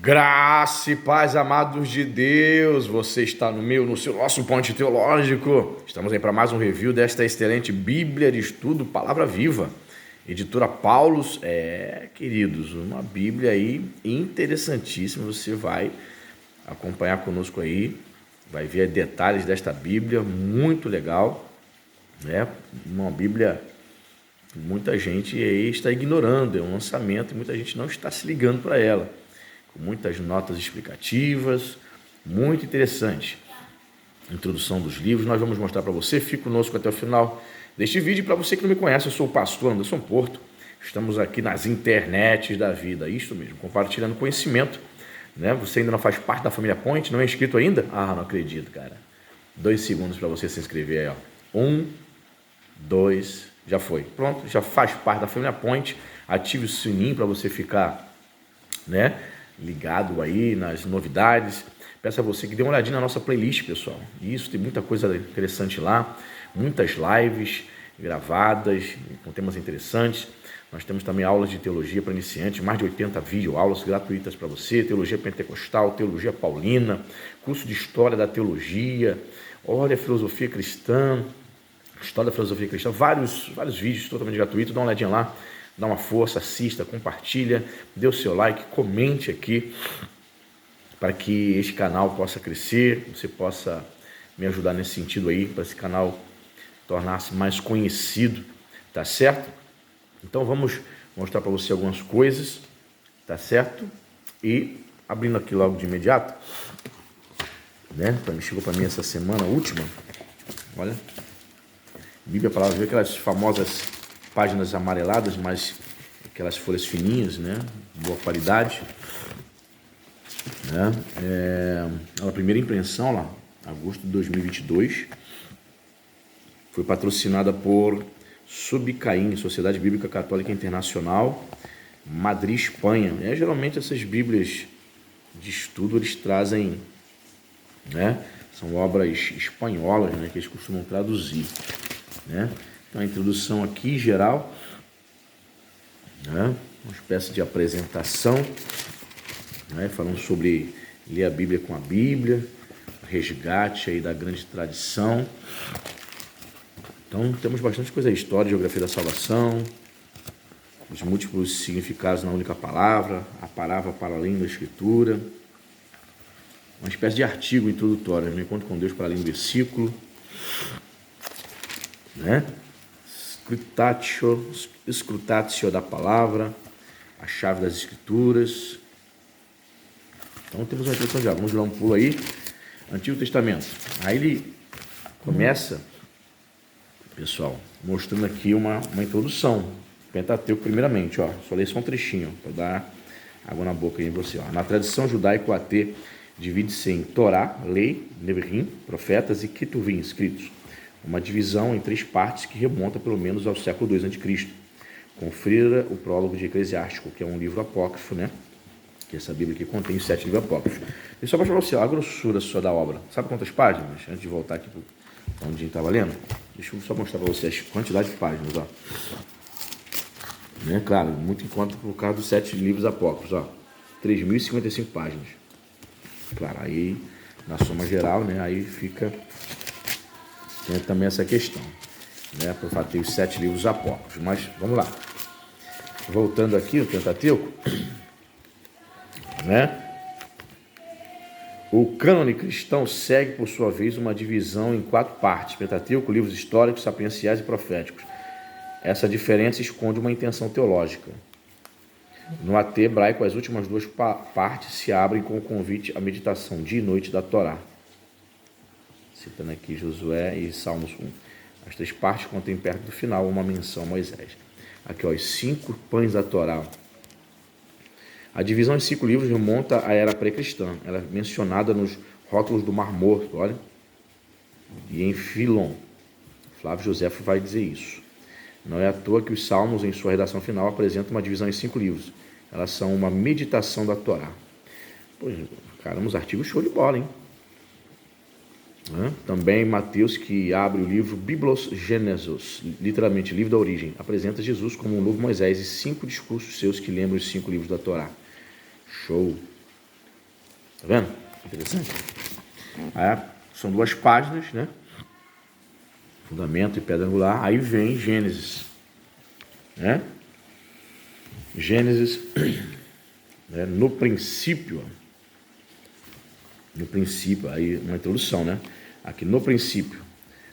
Graça e paz, amados de Deus, você está no seu nosso Ponte Teológico. Estamos aí para mais um review desta excelente Bíblia de Estudo, Palavra Viva, editora Paulus. Queridos, uma Bíblia aí interessantíssima, você vai acompanhar conosco aí, vai ver detalhes desta Bíblia, muito legal, né? Uma Bíblia que muita gente aí está ignorando, é um lançamento e muita gente não está se ligando para ela. Com muitas notas explicativas, muito interessante. Introdução dos livros, nós vamos mostrar para você, fique conosco até o final deste vídeo. Para você que não me conhece, eu sou o pastor Anderson Porto, estamos aqui nas internets da vida, isso mesmo, compartilhando conhecimento, né? Você ainda não faz parte da família Point, não é inscrito ainda? Ah, não acredito, cara. 2 segundos para você se inscrever aí, ó. 1, 2, já foi. Pronto, já faz parte da família Point. Ative o sininho para você ficar, né, ligado aí nas novidades. Peço a você que dê uma olhadinha na nossa playlist, pessoal. Isso, tem muita coisa interessante lá, muitas lives gravadas com temas interessantes. Nós temos também aulas de teologia para iniciantes, mais de 80 videoaulas gratuitas para você, teologia pentecostal, teologia paulina, curso de história da teologia, olha, filosofia cristã, história da filosofia cristã, vários vídeos totalmente gratuitos. Dá uma olhadinha lá, dá uma força, assista, compartilha, dê o seu like, comente aqui para que este canal possa crescer, você possa me ajudar nesse sentido aí, para esse canal tornar-se mais conhecido, tá certo? Então vamos mostrar para você algumas coisas, tá certo? E abrindo aqui logo de imediato, né? Chegou para mim essa semana, a última, olha, Bíblia, Palavra Viva, aquelas famosas páginas amareladas, mas aquelas folhas fininhas, né? Boa qualidade, né? A primeira impressão lá, agosto de 2022, foi patrocinada por Subcaim, Sociedade Bíblica Católica Internacional, Madrid, Espanha. Geralmente essas Bíblias de estudo eles trazem, né? São obras espanholas, né? Que eles costumam traduzir, né? Então a introdução aqui geral, né? Uma espécie de apresentação, né? Falando sobre ler a Bíblia com a Bíblia, resgate aí da grande tradição. Então temos bastante coisa aí, história, geografia da salvação, os múltiplos significados na única palavra, a palavra para além da escritura, uma espécie de artigo introdutório, me encontro com Deus para além do versículo, né? Scrutatio da palavra, a chave das escrituras. Então temos uma introdução já, vamos dar um pulo aí, Antigo Testamento. Aí ele começa, pessoal, mostrando aqui uma introdução, Pentateuco primeiramente, ó, só ler só um trechinho, para dar água na boca aí em você, ó. Na tradição judaico-atê, divide-se em Torá, lei, Nevi'im, profetas e Ketuvim, escritos. Uma divisão em 3 partes que remonta pelo menos ao século II a.C. Confira o prólogo de Eclesiástico, que é um livro apócrifo, né? Que essa Bíblia aqui contém os 7 livros apócrifos. E só para você, ó, a grossura só da obra. Sabe quantas páginas? Antes de voltar aqui para onde a gente estava lendo, deixa eu só mostrar para vocês a quantidade de páginas, ó. Né? Claro, muito em conta por causa dos 7 livros apócrifos, ó. 3.055 páginas. Claro, aí na soma geral, né? Aí fica... Tem também essa questão, né? Por fato de ter os 7 livros apócrifos. Mas vamos lá. Voltando aqui, o Pentateuco, né? O cânone cristão segue, por sua vez, uma divisão em 4 partes: Pentateuco, livros históricos, sapienciais e proféticos. Essa diferença esconde uma intenção teológica. No AT hebraico, as últimas 2 partes se abrem com o convite à meditação dia e noite da Torá. Citando aqui Josué e Salmos 1. As 3 partes contêm perto do final uma menção a Moisés. Aqui, ó, os 5 pães da Torá. A divisão em 5 livros remonta à era pré-cristã. Ela é mencionada nos rótulos do Mar Morto, olha. E em Filon. Flávio Joséfo vai dizer isso. Não é à toa que os Salmos, em sua redação final, apresentam uma divisão em 5 livros. Elas são uma meditação da Torá. Pô, caramba, os artigos show de bola, hein? Também Mateus, que abre o livro Biblos Genesos, literalmente livro da origem, apresenta Jesus como um novo Moisés e 5 discursos seus que lembram os 5 livros da Torá. Show! Tá vendo? Interessante. São 2 páginas, né? Fundamento e pedra angular. Aí vem Gênesis, né? Gênesis, né? No princípio, aí uma introdução, né? Aqui no princípio.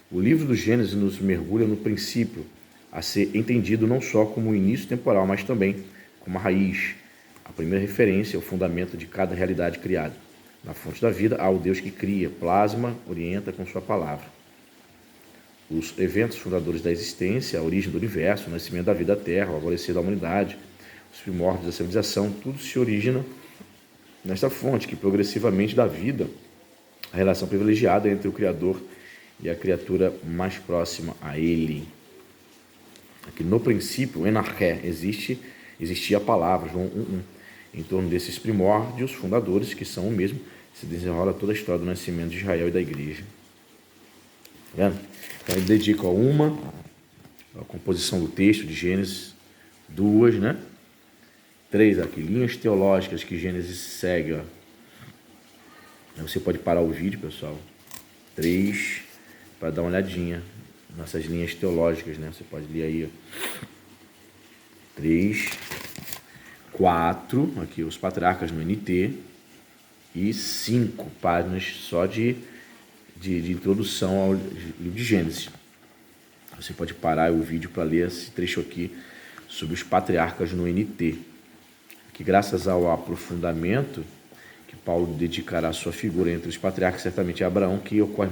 O livro do Gênesis nos mergulha no princípio, a ser entendido não só como o início temporal, mas também como a raiz, a primeira referência, o fundamento de cada realidade criada. Na fonte da vida há o Deus que cria, plasma, orienta com sua palavra. Os eventos fundadores da existência, a origem do universo, o nascimento da vida, da terra, o alvorecer da humanidade, os primórdios da civilização, tudo se origina nesta fonte que progressivamente dá vida à relação privilegiada entre o Criador e a criatura mais próxima a ele. Aqui no princípio, enarché, existia a palavra, João 1:1. Em torno desses primórdios fundadores, que são o mesmo, se desenrola toda a história do nascimento de Israel e da igreja. Tá vendo? Então ele dedica a composição do texto de Gênesis, 2, né? 3 aqui, linhas teológicas que Gênesis segue, ó. Você pode parar o vídeo, pessoal. 3, para dar uma olhadinha nessas linhas teológicas, né? Você pode ler aí, ó. 3, 4, aqui os patriarcas no NT, e 5 páginas só de introdução ao livro de Gênesis. Você pode parar o vídeo para ler esse trecho aqui sobre os patriarcas no NT, que graças ao aprofundamento que Paulo dedicará à sua figura entre os patriarcas, certamente é Abraão, que ocorre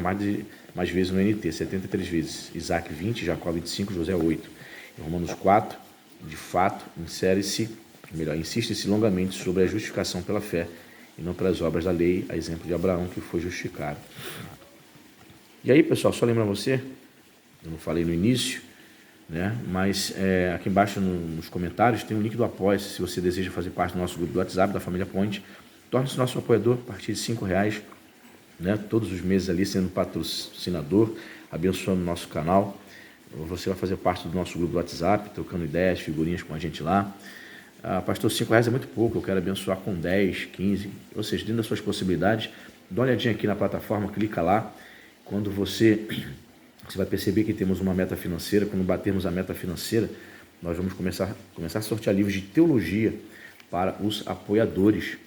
mais vezes no NT, 73 vezes, Isaac 20, Jacó 25, José 8. Em Romanos 4, de fato, insiste-se longamente sobre a justificação pela fé e não pelas obras da lei, a exemplo de Abraão, que foi justificado. E aí, pessoal, só lembra você, eu não falei no início, né? Mas aqui embaixo nos comentários tem um link do Apoia-se. Se você deseja fazer parte do nosso grupo do WhatsApp, da família Ponte, torne-se nosso apoiador a partir de R$5, né? Todos os meses ali sendo patrocinador, abençoando o nosso canal. Você vai fazer parte do nosso grupo do WhatsApp, trocando ideias, figurinhas com a gente lá. Pastor, R$5 é muito pouco, eu quero abençoar com 10, 15, ou seja, dentro das suas possibilidades. Dá uma olhadinha aqui na plataforma, clica lá. Quando você vai perceber que temos uma meta financeira. Quando batermos a meta financeira, nós vamos começar a sortear livros de teologia para os apoiadores,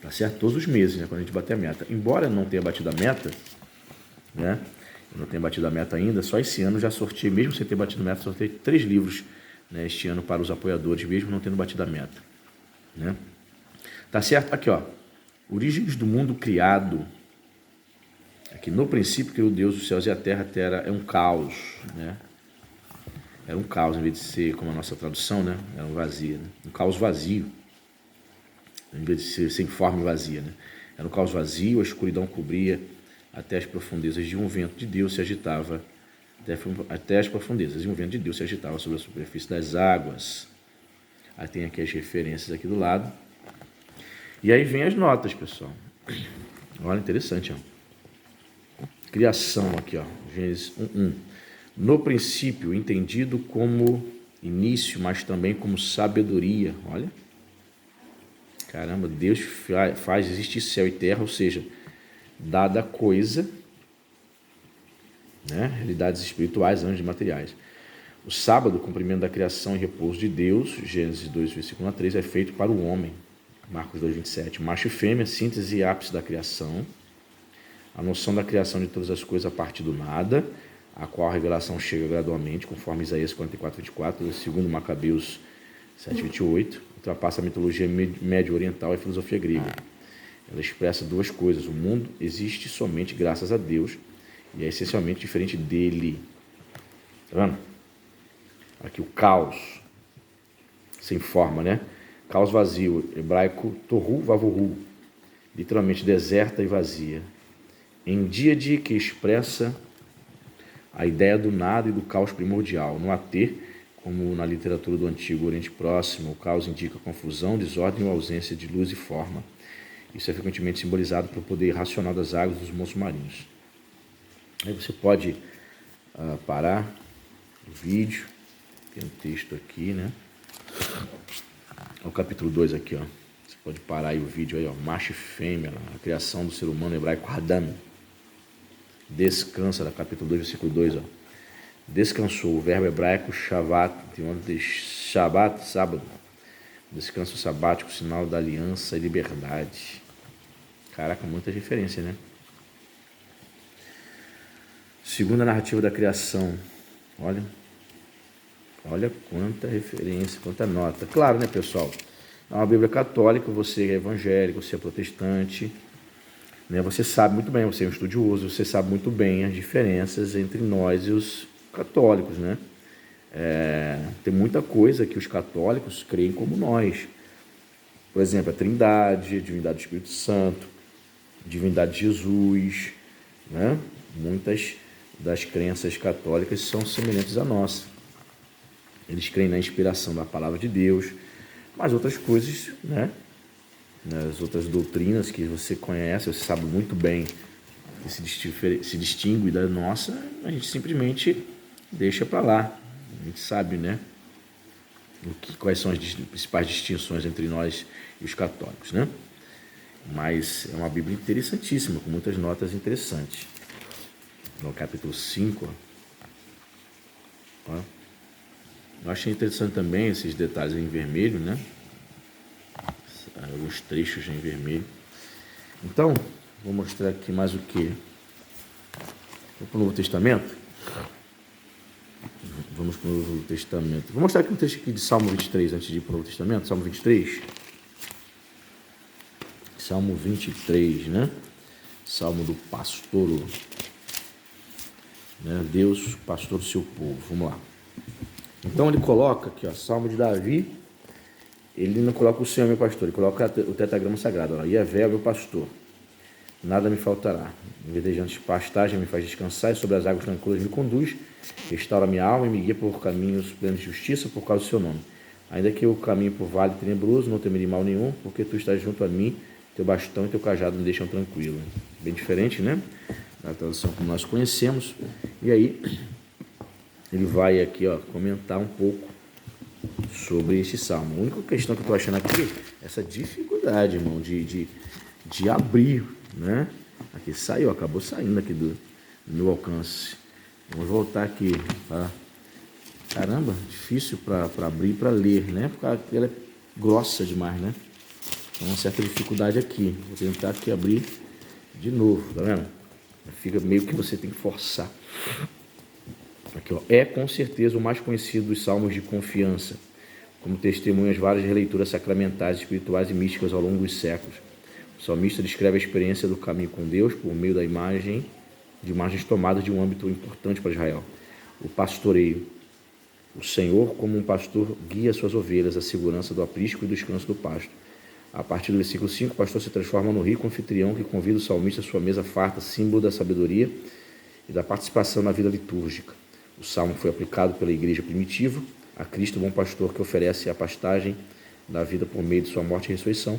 tá certo? Todos os meses, né, quando a gente bater a meta. Embora eu não tenha batido a meta, né? Eu não tenho batido a meta ainda, só esse ano já sorteei, mesmo sem ter batido a meta, sorteei 3 livros, né, este ano para os apoiadores, mesmo não tendo batido a meta, né? Tá certo? Aqui, ó. Origens do mundo criado. Aqui no princípio criou Deus os céus e a terra é um caos, né? Era um caos, em vez de ser como a nossa tradução, né? Era um vazio, né? Um caos vazio, em vez de ser sem forma e vazia, né? Era um caos vazio, a escuridão cobria até as profundezas, de um vento de Deus se agitava, até as profundezas, e um vento de Deus se agitava sobre a superfície das águas. Aí tem aqui as referências aqui do lado. E aí vem as notas, pessoal. Olha, interessante, ó. Criação aqui, ó, Gênesis 1:1. No princípio, entendido como início, mas também como sabedoria. Olha, caramba, Deus faz existir céu e terra, ou seja, dada coisa, né, realidades espirituais, anjos e materiais. O sábado, cumprimento da criação e repouso de Deus, Gênesis 2, versículo 3, é feito para o homem. Marcos 2, 27. Macho e fêmea, síntese e ápice da criação. A noção da criação de todas as coisas a partir do nada, a qual a revelação chega gradualmente, conforme Isaías 44, 24, segundo Macabeus 7, 28, ultrapassa a mitologia médio-oriental e a filosofia grega. Ela expressa 2 coisas. O mundo existe somente graças a Deus e é essencialmente diferente dele. Tá vendo? Aqui o caos, sem forma, né? Caos vazio, hebraico tohu vavohu, literalmente deserta e vazia. Em díade, que expressa a ideia do nada e do caos primordial. No AT, como na literatura do Antigo Oriente Próximo, o caos indica confusão, desordem ou ausência de luz e forma. Isso é frequentemente simbolizado pelo poder irracional das águas dos monstros marinhos. Aí você pode parar o vídeo, tem um texto aqui, né? O capítulo 2 aqui, ó. Você Pode parar aí o vídeo aí, ó. Macho e fêmea, a criação do ser humano hebraico Adam. Descansa, capítulo 2, versículo 2, ó. Descansou, o verbo hebraico shavat, tem um de shabat, sábado. Descanso sabático, sinal da aliança e liberdade. Caraca, muita referência, né? Segunda narrativa da criação. Olha quanta referência, quanta nota. Claro, né, pessoal? É uma Bíblia católica, você é evangélico, você é protestante, né? Você sabe muito bem, você é um estudioso, você sabe muito bem as diferenças entre nós e os católicos, né? Tem muita coisa que os católicos creem como nós. Por exemplo, a Trindade, a divindade do Espírito Santo, a divindade de Jesus, né? Muitas das crenças católicas são semelhantes à nossa. Eles creem na inspiração da palavra de Deus, mas outras coisas, né? As outras doutrinas que você conhece, você sabe muito bem que se distingue da nossa, a gente simplesmente deixa para lá. A gente sabe, né? Quais são as principais distinções entre nós e os católicos, né? Mas é uma Bíblia interessantíssima, com muitas notas interessantes. No capítulo 5, ó. Eu achei interessante também esses detalhes em vermelho, né? Alguns trechos em vermelho. Então, vou mostrar aqui mais o que? Vamos para o Novo Testamento? Vamos para o Novo Testamento. Vou mostrar aqui um texto aqui de Salmo 23, antes de ir para o Novo Testamento. Salmo 23. Salmo 23, né? Salmo do pastor, né? Deus, pastor do seu povo. Vamos lá. Então ele coloca aqui, ó, Salmo de Davi. Ele não coloca o Senhor meu pastor, ele coloca o tetragrama sagrado. Yahvé é o meu pastor, nada me faltará. Em verdejantes pastagens me faz descansar, e sobre as águas tranquilas me conduz. Restaura minha alma e me guia por caminhos plenos de justiça por causa do seu nome. Ainda que eu caminhe por vale tenebroso, não temerei mal nenhum, porque tu estás junto a mim, teu bastão e teu cajado me deixam tranquilo. Bem diferente, né? Da tradução como nós conhecemos. E aí, ele vai aqui, ó, comentar um pouco sobre esse salmo. A única questão que eu estou achando aqui é essa dificuldade, irmão, de abrir, né? Aqui saiu, acabou saindo aqui do meu alcance. Vamos voltar aqui. Tá? Caramba, difícil para abrir e para ler, né? Porque ela é grossa demais, né? Tem uma certa dificuldade aqui. Vou tentar aqui abrir de novo, tá vendo? Fica meio que você tem que forçar. Aqui, ó. É com certeza o mais conhecido dos salmos de confiança, como testemunhas várias releituras sacramentais, espirituais e místicas ao longo dos séculos. O salmista descreve a experiência do caminho com Deus por meio de imagens tomadas de um âmbito importante para Israel: o pastoreio. O Senhor, como um pastor, guia suas ovelhas à segurança do aprisco e do descanso do pasto. A partir do versículo 5, o pastor se transforma no rico anfitrião que convida o salmista à sua mesa farta, símbolo da sabedoria e da participação na vida litúrgica. O salmo foi aplicado pela igreja primitiva a Cristo, bom pastor, que oferece a pastagem da vida por meio de sua morte e ressurreição,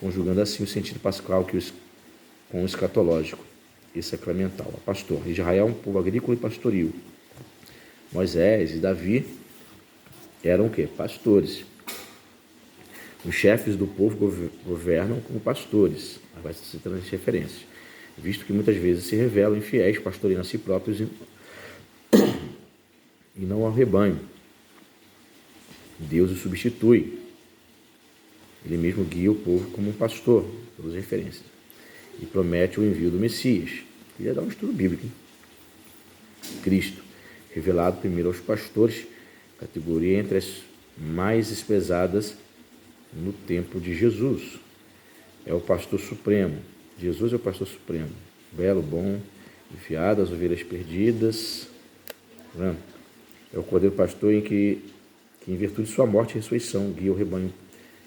conjugando assim o sentido pascal com o escatológico e sacramental. O pastor. Israel é um povo agrícola e pastoril. Moisés e Davi eram o quê? Pastores. Os chefes do povo governam como pastores. Vai se citando as referências. Visto que muitas vezes se revelam infiéis, pastoreando a si próprios e não ao rebanho. Deus o substitui. Ele mesmo guia o povo como um pastor, pelas referências. E promete o envio do Messias. Queria dar um estudo bíblico. Hein? Cristo, revelado primeiro aos pastores, categoria entre as mais desprezadas no tempo de Jesus. É o pastor supremo. Jesus é o pastor supremo. Belo, bom, enviado às ovelhas perdidas. É o cordeiro pastor que em virtude de sua morte e ressurreição, guia o rebanho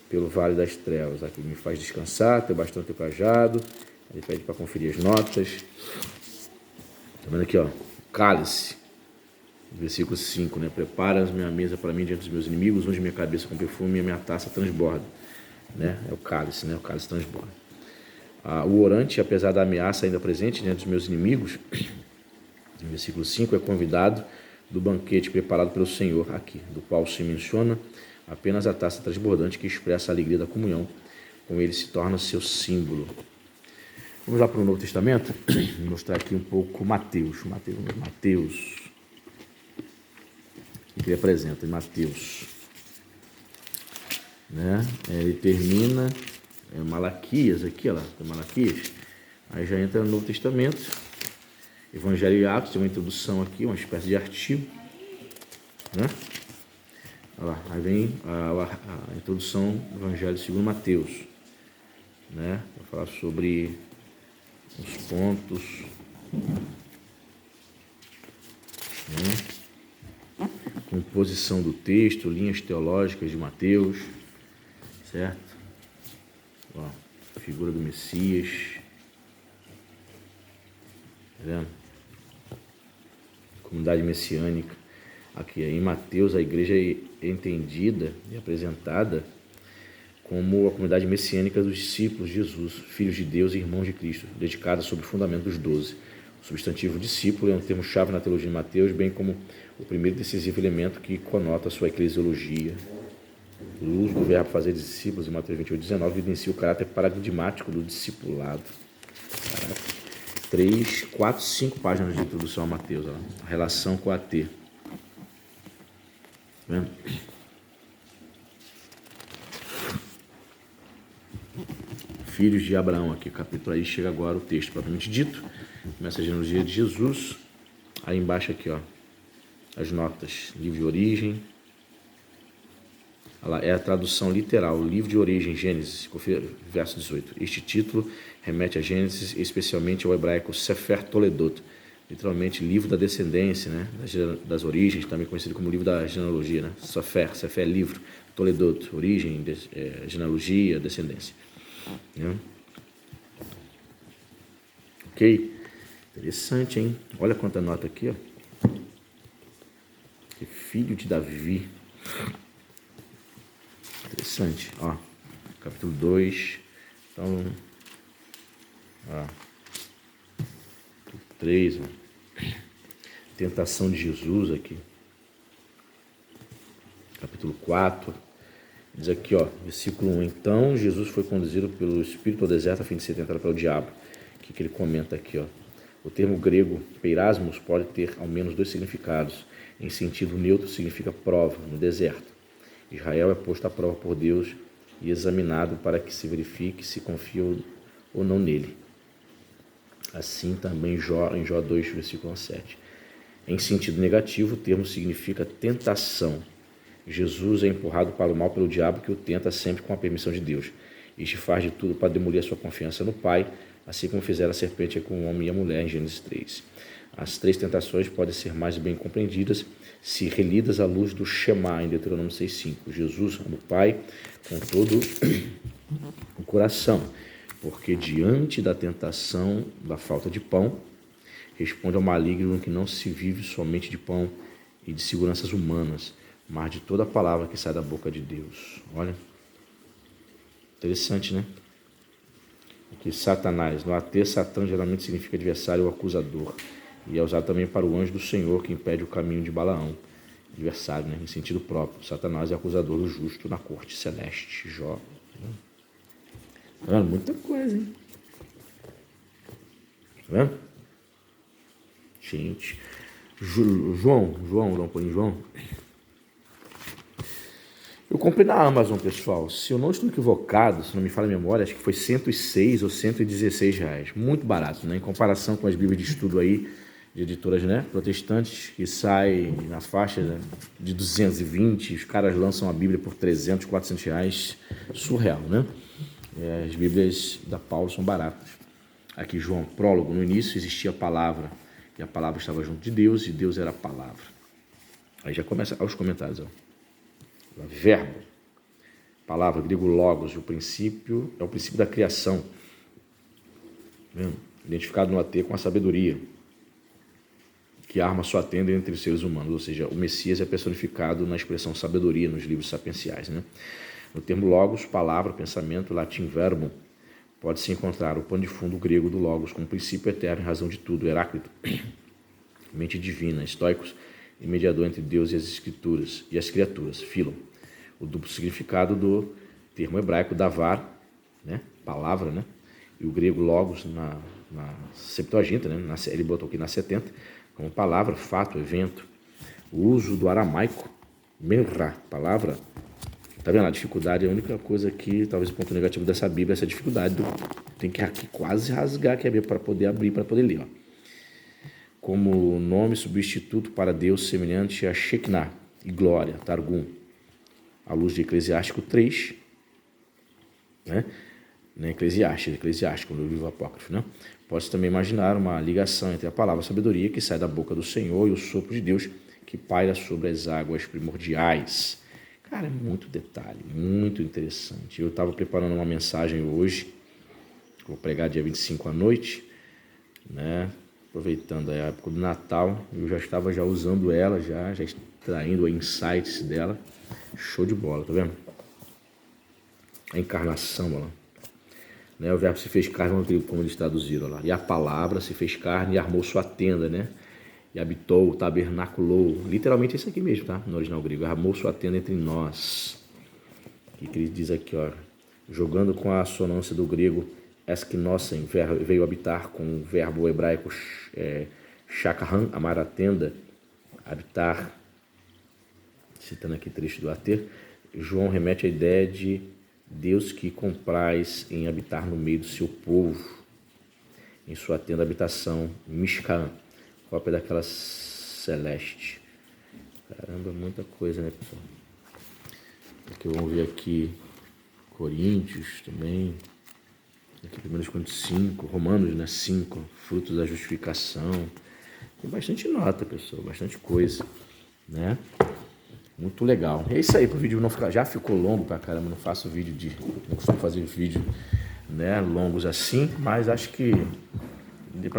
pelo vale das trevas. Aqui me faz descansar, teu bastão, teu cajado. Ele pede para conferir as notas. Tá vendo aqui, ó? Cálice. Versículo 5, né? Prepara minha mesa para mim diante dos meus inimigos, unge minha cabeça com perfume e a minha taça transborda. Né? É o cálice, né? O cálice transborda. O orante, apesar da ameaça ainda presente diante dos meus inimigos, no versículo 5, é convidado do banquete preparado pelo Senhor aqui, do qual se menciona apenas a taça transbordante que expressa a alegria da comunhão com ele se torna seu símbolo. Vamos lá para o Novo Testamento? Vou mostrar aqui um pouco Mateus. O que ele apresenta em Mateus? Né? Ele termina Malaquias, aqui, olha lá, tem Malaquias. Aí já entra no Novo Testamento. Evangelho e Atos, tem uma introdução aqui, uma espécie de artigo. Né? Olha lá, aí vem a introdução do Evangelho segundo Mateus. Né? Vou falar sobre os pontos. Né? Composição do texto, linhas teológicas de Mateus. Certo? Ó, figura do Messias. Tá vendo? Comunidade messiânica. Aqui em Mateus, a igreja é entendida e apresentada como a comunidade messiânica dos discípulos de Jesus, filhos de Deus e irmãos de Cristo, dedicada sob o fundamento dos 12. O substantivo discípulo é um termo-chave na teologia de Mateus, bem como o primeiro decisivo elemento que conota a sua eclesiologia. O uso do verbo fazer discípulos em Mateus 28:19 evidencia o caráter paradigmático do discipulado. Caraca. 3, 4, 5 páginas de introdução a Mateus, ó. A relação com a T. Tá vendo? Filhos de Abraão, aqui, capítulo aí, chega agora o texto propriamente dito. Começa a genealogia de Jesus. Aí embaixo aqui, ó, as notas, livro de origem. Olha lá, é a tradução literal, livro de origem, Gênesis, verso 18. Este título remete a Gênesis, especialmente ao hebraico Sefer Toledot, literalmente livro da descendência, né, das origens, também conhecido como livro da genealogia, né? Sefer é livro, Toledot, origem, genealogia, descendência. Né? Ok? Interessante, hein? Olha quanta nota aqui, ó. Que filho de Davi. Interessante, ó. Capítulo 2. Então, ó. 3, ó. Tentação de Jesus aqui. Capítulo 4. Diz aqui, ó, versículo 1. Então, Jesus foi conduzido pelo Espírito ao deserto a fim de ser tentado pelo diabo. O que ele comenta aqui, ó? O termo grego peirasmos pode ter ao menos 2 significados. Em sentido neutro, significa prova, no deserto. Israel é posto à prova por Deus e examinado para que se verifique se confia ou não nele. Assim também em Jó 2, versículo 7. Em sentido negativo, o termo significa tentação. Jesus é empurrado para o mal pelo diabo, que o tenta sempre com a permissão de Deus. Este faz de tudo para demolir a sua confiança no Pai, assim como fizeram a serpente com o homem e a mulher em Gênesis 3. As 3 tentações podem ser mais bem compreendidas se relidas à luz do Shema, em Deuteronômio 6,5. Jesus ama o Pai com todo o coração, porque diante da tentação da falta de pão, responde ao maligno que não se vive somente de pão e de seguranças humanas, mas de toda a palavra que sai da boca de Deus. Olha, interessante, né? Aqui, Satanás. No AT, Satã geralmente significa adversário ou acusador. E é usado também para o anjo do Senhor, que impede o caminho de Balaão. Adversário, né? Em sentido próprio. Satanás é acusador do justo na corte celeste. Jó. Tá vendo? Muita coisa, hein? Tá vendo? Gente. João. Eu comprei na Amazon, pessoal. Se eu não estou equivocado, se não me falha a memória, acho que foi R$106 ou R$116. Muito barato, né? Em comparação com as bíblias de estudo aí, de editoras, né, protestantes, que saem na faixa, né, de 220, os caras lançam a Bíblia por R$300, R$400. Surreal, né? As Bíblias da Paulo são baratas. Aqui, João, prólogo. No início existia a palavra, e a palavra estava junto de Deus, e Deus era a palavra. Aí já começa os comentários, ó. Verbo, palavra, grego logos, o princípio é o princípio da criação, vendo? Identificado no AT com a sabedoria, que arma sua tenda entre os seres humanos, ou seja, o Messias é personificado na expressão sabedoria nos livros sapienciais, né? No termo logos, palavra, pensamento, latim verbo, pode-se encontrar o pano de fundo grego do logos como princípio eterno em razão de tudo, Heráclito, mente divina, estoicos e mediador entre Deus e as escrituras e as criaturas, Filon. O duplo significado do termo hebraico davar, palavra, né? E o grego logos na Septuaginta, né? Ele botou aqui na 70, como palavra, fato, evento. O uso do aramaico, merra, palavra. Tá vendo? A dificuldade é a única coisa que, talvez o ponto negativo dessa Bíblia, essa dificuldade. Tem que aqui quase rasgar aqui a Bíblia para poder abrir, para poder ler. Ó. Como nome substituto para Deus semelhante a Shekinah e glória, Targum. À luz de Eclesiástico 3, né? Eclesiástico, no livro apócrifo, né? Pode-se também imaginar uma ligação entre a palavra sabedoria que sai da boca do Senhor e o sopro de Deus que paira sobre as águas primordiais. Cara, é muito detalhe, muito interessante. Eu estava preparando uma mensagem hoje, vou pregar dia 25 à noite, né? Aproveitando a época do Natal, eu já estava usando ela, já extraindo os insights dela. Show de bola, tá vendo? A encarnação, ó lá. Né? O verbo se fez carne, como eles traduziram lá. E a palavra se fez carne e armou sua tenda, né? E habitou, tabernaculou. Literalmente isso aqui mesmo, tá? No original grego. Armou sua tenda entre nós. O que ele diz aqui, ó? Jogando com a assonância do grego eskinosen, veio habitar com o verbo hebraico shakahan, amar a tenda, habitar. Citando aqui trecho do Ater, João remete à ideia de Deus que compraz em habitar no meio do seu povo, em sua tenda habitação, Mishkan, cópia daquela celeste. Caramba, muita coisa, né, pessoal? Aqui vamos ver aqui Coríntios também, aqui 1 Coríntios 5, Romanos, né, 5, frutos da justificação. Tem bastante nota, pessoal, bastante coisa, né? Muito legal. É isso aí, para o vídeo não ficar. Já ficou longo pra caramba, não faço vídeo não costumo fazer vídeo, né, longos assim, mas acho que deu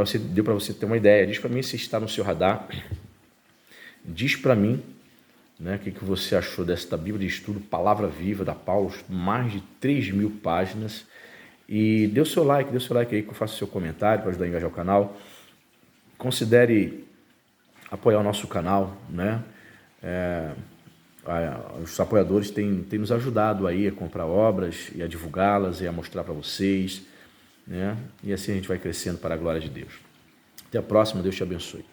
para você ter uma ideia. Diz para mim se está no seu radar. Diz para mim, né, o que você achou desta Bíblia de estudo, Palavra Viva da Paulo, mais de 3.000 páginas. E dê o seu like aí, que eu faço o seu comentário para ajudar a engajar o canal. Considere apoiar o nosso canal, né? Os apoiadores têm nos ajudado aí a comprar obras e a divulgá-las e a mostrar para vocês, né? E assim a gente vai crescendo para a glória de Deus. Até a próxima, Deus te abençoe.